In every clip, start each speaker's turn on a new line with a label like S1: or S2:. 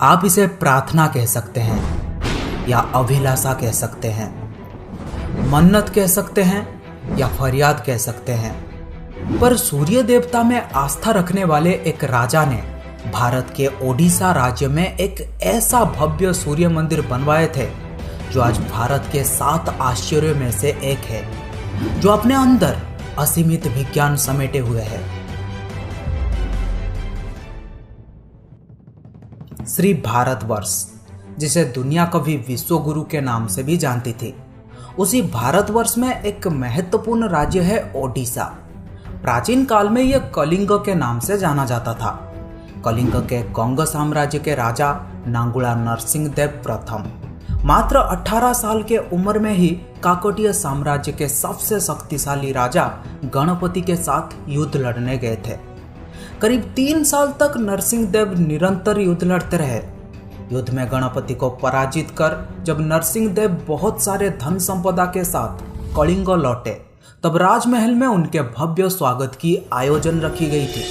S1: आप इसे प्रार्थना कह सकते हैं या अभिलाषा कह सकते हैं, मन्नत कह सकते हैं या फरियाद कह सकते हैं। पर सूर्य देवता में आस्था रखने वाले एक राजा ने भारत के ओडिशा राज्य में एक ऐसा भव्य सूर्य मंदिर बनवाए थे जो आज भारत के 7 आश्चर्यों में से एक है, जो अपने अंदर असीमित विज्ञान समेटे हुए है। श्री भारतवर्ष, जिसे दुनिया कभी विश्व गुरु के नाम से भी जानती थी, उसी भारतवर्ष में एक महत्वपूर्ण राज्य है ओडिशा। प्राचीन काल में यह कलिंग के नाम से जाना जाता था। कलिंग के गंग साम्राज्य के राजा नांगुला नरसिंहदेव प्रथम मात्र 18 साल के उम्र में ही काकतीय साम्राज्य के सबसे शक्तिशाली राजा गणपति के साथ युद्ध लड़ने गए थे। करीब 3 साल तक नरसिंहदेव निरंतर युद्ध लड़ते रहे। युद्ध में गणपति को पराजित कर जब नरसिंहदेव बहुत सारे धन संपदा के साथ कलिंग लौटे, तब राजमहल में उनके भव्य स्वागत की आयोजन रखी गई थी।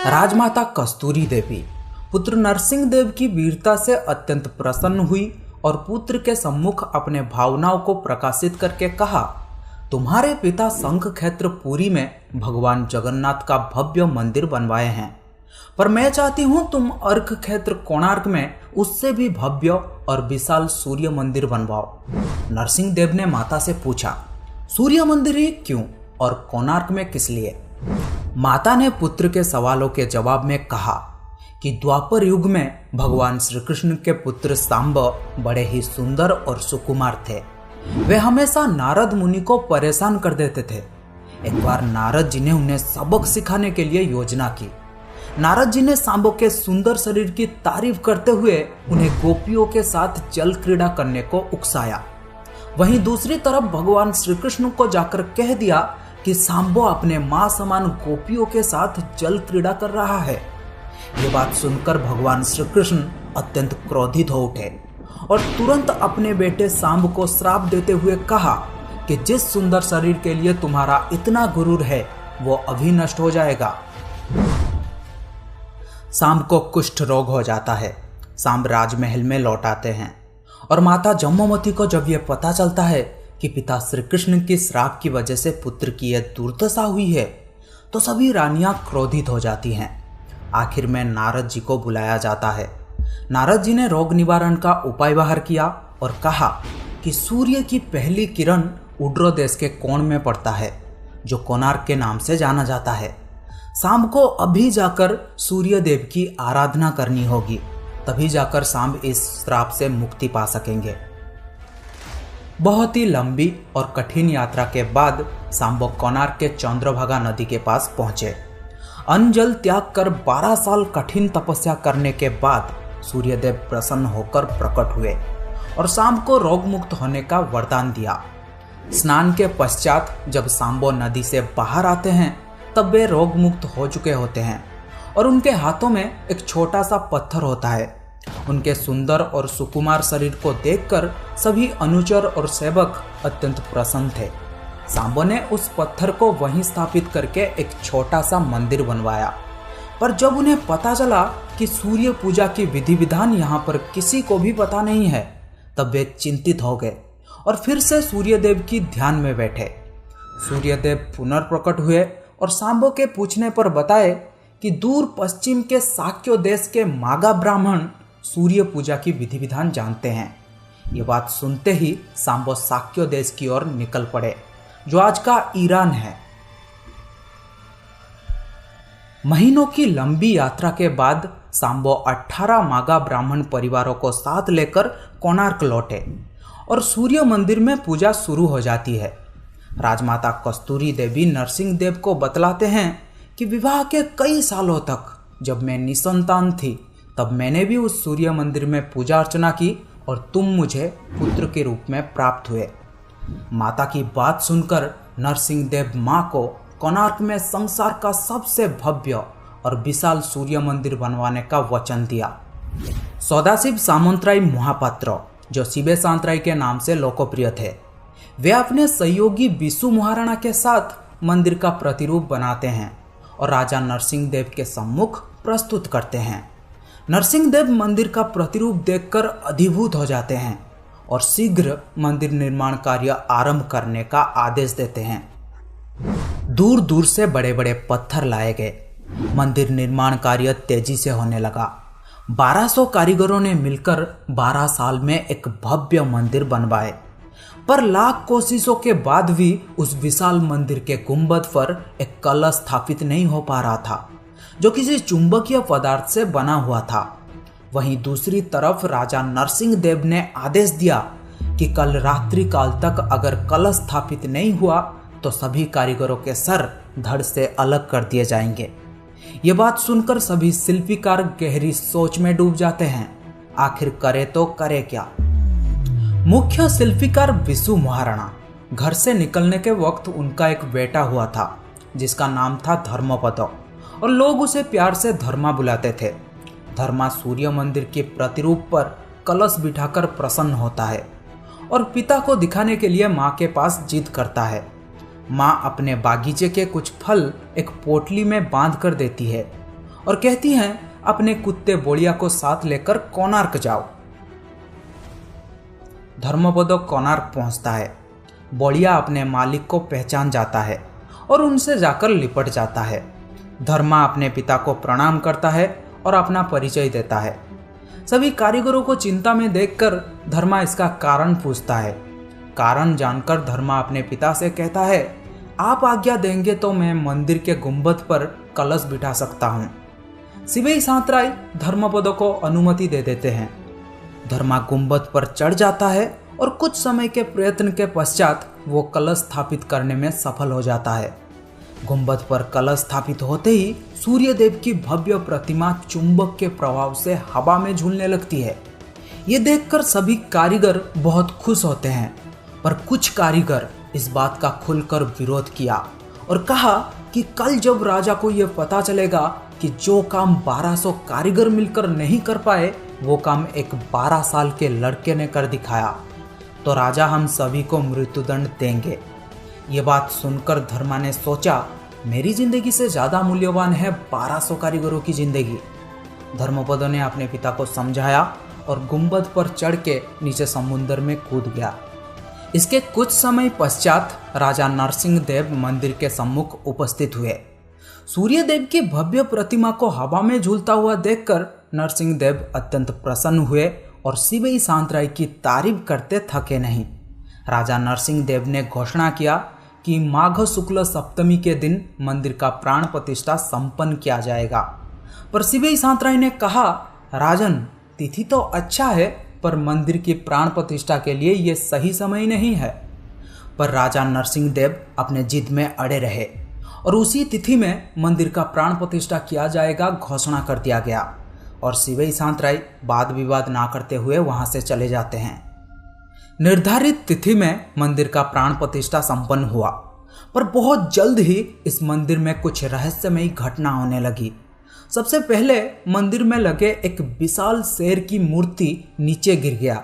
S1: राजमाता कस्तूरी देवी पुत्र नरसिंहदेव की वीरता से अत्यंत प्रसन्न हुई और पुत्र के सम्मुख अपने भावनाओं को प्रकाशित करके कहा, तुम्हारे पिता शंख क्षेत्र पुरी में भगवान जगन्नाथ का भव्य मंदिर बनवाए हैं, पर मैं चाहती हूं तुम अर्क क्षेत्र कोणार्क में उससे भी भव्य और विशाल सूर्य मंदिर बनवाओ। नरसिंहदेव ने माता से पूछा, सूर्य मंदिर ही क्यों और कोणार्क में किस लिए? माता ने पुत्र के सवालों के जवाब में कहा कि द्वापर युग में भगवान श्री कृष्ण के पुत्र सांब बड़े ही सुंदर और सुकुमार थे। वे हमेशा नारद मुनि को परेशान कर देते थे। एक बार नारद जी ने उन्हें सबक सिखाने के लिए योजना की। नारद जी ने सांबों के सुंदर शरीर की तारीफ करते हुए उन्हें गोपियों के साथ जल क्रीड़ा करने को उकसाया। वहीं दूसरी तरफ भगवान श्री कृष्ण को जाकर कह दिया कि सांबो अपने मां समान गोपियों के साथ जल क्रीड़ा कर रहा है। ये बात सुनकर भगवान श्री कृष्ण अत्यंत क्रोधित हो उठे और तुरंत अपने बेटे सांब को श्राप देते हुए कहा कि जिस सुंदर शरीर के लिए तुम्हारा इतना गुरूर है वो अभी नष्ट हो जाएगा। सांब को कुष्ठ रोग हो जाता है। सांब राजमहल में लौट आते हैं और माता जम्मूमती को जब यह पता चलता है कि पिता श्री कृष्ण की श्राप की वजह से पुत्र की यह दुर्दशा हुई है, तो सभी रानियां क्रोधित हो जाती हैं। आखिर में नारद जी को बुलाया जाता है। नारद जी ने रोग निवारण का उपाय बाहर किया और कहा कि सूर्य की पहली किरण उड्र देश के कोण में पड़ता है, जो कोणार्क के नाम से जाना जाता है। सांब को अभी जाकर सूर्य देव की आराधना करनी होगी, तभी जाकर सांब इस श्राप से मुक्ति पा सकेंगे। बहुत ही लंबी और कठिन यात्रा के बाद सांबो कोणार्क के चंद्रभागा नदी के पास पहुंचे। अन्न जल त्याग कर 12 साल कठिन तपस्या करने के बाद सूर्यदेव प्रसन्न होकर प्रकट हुए और सांब को रोग मुक्त होने का वरदान दिया। स्नान के पश्चात जब सांबो नदी से बाहर आते हैं, तब वे रोग मुक्त हो चुके होते हैं और उनके हाथों में एक छोटा सा पत्थर होता है। उनके सुंदर और सुकुमार शरीर को देखकर सभी अनुचर और सेवक अत्यंत प्रसन्न थे। सांबो ने उस पत्थर को वहीं स्थापित करके एक छोटा सा मंदिर बनवाया। पर जब उन्हें पता चला कि सूर्य पूजा की विधि विधान यहाँ पर किसी को भी पता नहीं है, तब वे चिंतित हो गए और फिर से सूर्यदेव की ध्यान में बैठे। सूर्यदेव पुनर्प्रकट हुए और सांबो के पूछने पर बताए कि दूर पश्चिम के साक्य देश के मागा ब्राह्मण सूर्य पूजा की विधि विधान जानते हैं। ये बात सुनते ही सांबो साक्य देश की ओर निकल पड़े, जो आज का ईरान है। महीनों की लंबी यात्रा के बाद सांबो 18 मागा ब्राह्मण परिवारों को साथ लेकर कोणार्क लौटे और सूर्य मंदिर में पूजा शुरू हो जाती है। राजमाता कस्तूरी देवी नरसिंहदेव को बतलाते हैं कि विवाह के कई सालों तक जब मैं निसंतान थी, तब मैंने भी उस सूर्य मंदिर में पूजा अर्चना की और तुम मुझे पुत्र के रूप में प्राप्त हुए। माता की बात सुनकर नरसिंहदेव मां को कोणार्क में संसार का सबसे भव्य और विशाल सूर्य मंदिर बनवाने का वचन दिया। सदाशिव सामंतराय महापात्र, जो शिबे सांतराय के नाम से लोकप्रिय थे, वे अपने सहयोगी विशु महाराणा के साथ मंदिर का प्रतिरूप बनाते हैं और राजा नरसिंह देव के सम्मुख प्रस्तुत करते हैं। नरसिंह देव मंदिर का प्रतिरूप देखकर अभिभूत हो जाते हैं और शीघ्र मंदिर निर्माण कार्य आरंभ करने का आदेश देते हैं। दूर दूर से बड़े बड़े पत्थर लाए गए। मंदिर निर्माण कार्य तेजी से होने लगा। 1200 कारीगरों ने मिलकर 12 साल में एक भव्य मंदिर बनवाए, पर लाख कोशिशों के बाद भी उस विशाल मंदिर के गुंबद पर एक कलश स्थापित नहीं हो पा रहा था, जो किसी चुंबकीय पदार्थ से बना हुआ था। वहीं दूसरी तरफ राजा नरसिंह देव ने आदेश दिया कि कल रात्रि काल तक अगर कलश स्थापित नहीं हुआ तो सभी कारीगरों के सर धड़ से अलग कर दिए जाएंगे। ये बात सुनकर सभी शिल्पीकार गहरी सोच में डूब जाते हैं। आखिर करे तो करे क्या। मुख्य शिल्पीकार विशु महाराणा, घर से निकलने के वक्त उनका एक बेटा हुआ था जिसका नाम था धर्मपद, और लोग उसे प्यार से धर्मा बुलाते थे। धर्मा सूर्य मंदिर के प्रतिरूप पर कलश बिठाकर प्रसन्न होता है और पिता को दिखाने के लिए माँ के पास जिद करता है। माँ अपने बागीचे के कुछ फल एक पोटली में बांध कर देती है और कहती हैं, अपने कुत्ते बोड़िया को साथ लेकर कोणार्क जाओ। धर्मपद कोणार्क पहुंचता है। बोड़िया अपने मालिक को पहचान जाता है और उनसे जाकर लिपट जाता है। धर्मा अपने पिता को प्रणाम करता है और अपना परिचय देता है। सभी कारीगरों को चिंता में देखकर धर्मा इसका कारण पूछता है। कारण जानकर धर्मा अपने पिता से कहता है, आप आज्ञा देंगे तो मैं मंदिर के गुंबद पर कलश बिठा सकता हूँ। शिवई सांतराय धर्मपद को अनुमति दे देते हैं। धर्मा गुंबद पर चढ़ जाता है और कुछ समय के प्रयत्न के पश्चात वो कलश स्थापित करने में सफल हो जाता है। गुंबद पर कलश स्थापित होते ही सूर्यदेव की भव्य प्रतिमा चुंबक के प्रभाव से हवा में झूलने लगती है। ये देखकर सभी कारीगर बहुत खुश होते हैं, पर कुछ कारीगर इस बात का खुलकर विरोध किया और कहा कि कल जब राजा को यह पता चलेगा कि जो काम 1200 कारीगर मिलकर नहीं कर पाए वो काम एक 12 साल के लड़के ने कर दिखाया, तो राजा हम सभी को मृत्युदंड देंगे। ये बात सुनकर धर्मा ने सोचा, मेरी जिंदगी से ज्यादा मूल्यवान है 1200 कारीगरों की जिंदगी। धर्मपद ने अपने पिता को समझाया और गुंबद पर चढ़ के नीचे समुद्र में कूद गया। इसके कुछ समय पश्चात राजा नरसिंह देव मंदिर के सम्मुख उपस्थित हुए। सूर्यदेव की भव्य प्रतिमा को हवा में झूलता हुआ देखकर नरसिंह देव अत्यंत प्रसन्न हुए और शिवई सांतराय की तारीफ करते थके नहीं। राजा नरसिंह देव ने घोषणा किया कि माघ शुक्ल सप्तमी के दिन मंदिर का प्राण प्रतिष्ठा संपन्न किया जाएगा। पर शिवई सांतराय ने कहा, राजन, तिथि तो अच्छा है, पर मंदिर की प्राण प्रतिष्ठा के लिए यह सही समय नहीं है। पर राजा नरसिंह देव अपने जिद में अड़े रहे और उसी तिथि में मंदिर का प्राण प्रतिष्ठा किया जाएगा घोषणा कर दिया गया और शिवई सांतराय वाद विवाद ना करते हुए वहां से चले जाते हैं। निर्धारित तिथि में मंदिर का प्राण प्रतिष्ठा संपन्न हुआ, पर बहुत जल्द ही इस मंदिर में कुछ रहस्यमयी घटना होने लगी। सबसे पहले मंदिर में लगे एक विशाल शेर की मूर्ति नीचे गिर गया।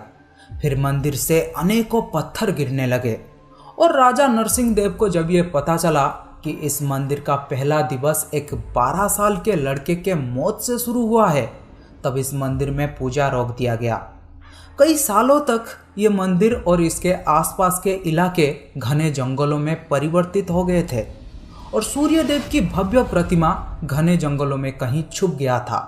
S1: फिर मंदिर से अनेकों पत्थर गिरने लगे और राजा नरसिंह देव को जब यह पता चला कि इस मंदिर का पहला दिवस एक 12 साल के लड़के के मौत से शुरू हुआ है, तब इस मंदिर में पूजा रोक दिया गया। कई सालों तक ये मंदिर और इसके आसपास के इलाके घने जंगलों में परिवर्तित हो गए थे और सूर्यदेव की भव्य प्रतिमा घने जंगलों में कहीं छुप गया था।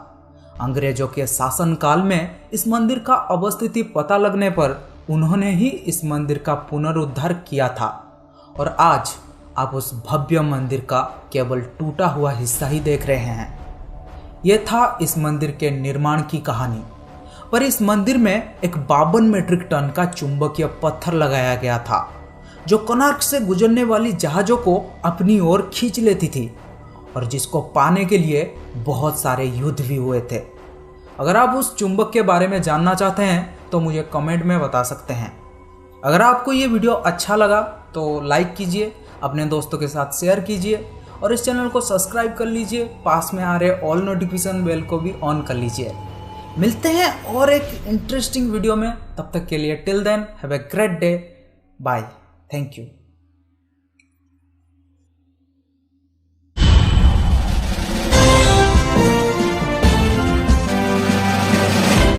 S1: अंग्रेजों के शासनकाल में इस मंदिर का अवस्थिति पता लगने पर उन्होंने ही इस मंदिर का पुनरुद्धार किया था और आज आप उस भव्य मंदिर का केवल टूटा हुआ हिस्सा ही देख रहे हैं। यह था इस मंदिर के निर्माण की कहानी। पर इस मंदिर में एक 52 मीट्रिक टन का चुंबकीय पत्थर लगाया गया था जो कोणार्क से गुजरने वाली जहाज़ों को अपनी ओर खींच लेती थी और जिसको पाने के लिए बहुत सारे युद्ध भी हुए थे। अगर आप उस चुंबक के बारे में जानना चाहते हैं तो मुझे कमेंट में बता सकते हैं। अगर आपको ये वीडियो अच्छा लगा तो लाइक कीजिए, अपने दोस्तों के साथ शेयर कीजिए और इस चैनल को सब्सक्राइब कर लीजिए। पास में आ रहे ऑल नोटिफिकेशन बेल को भी ऑन कर लीजिए। मिलते हैं और एक इंटरेस्टिंग वीडियो में, तब तक के लिए till then have a great day, bye, thank you.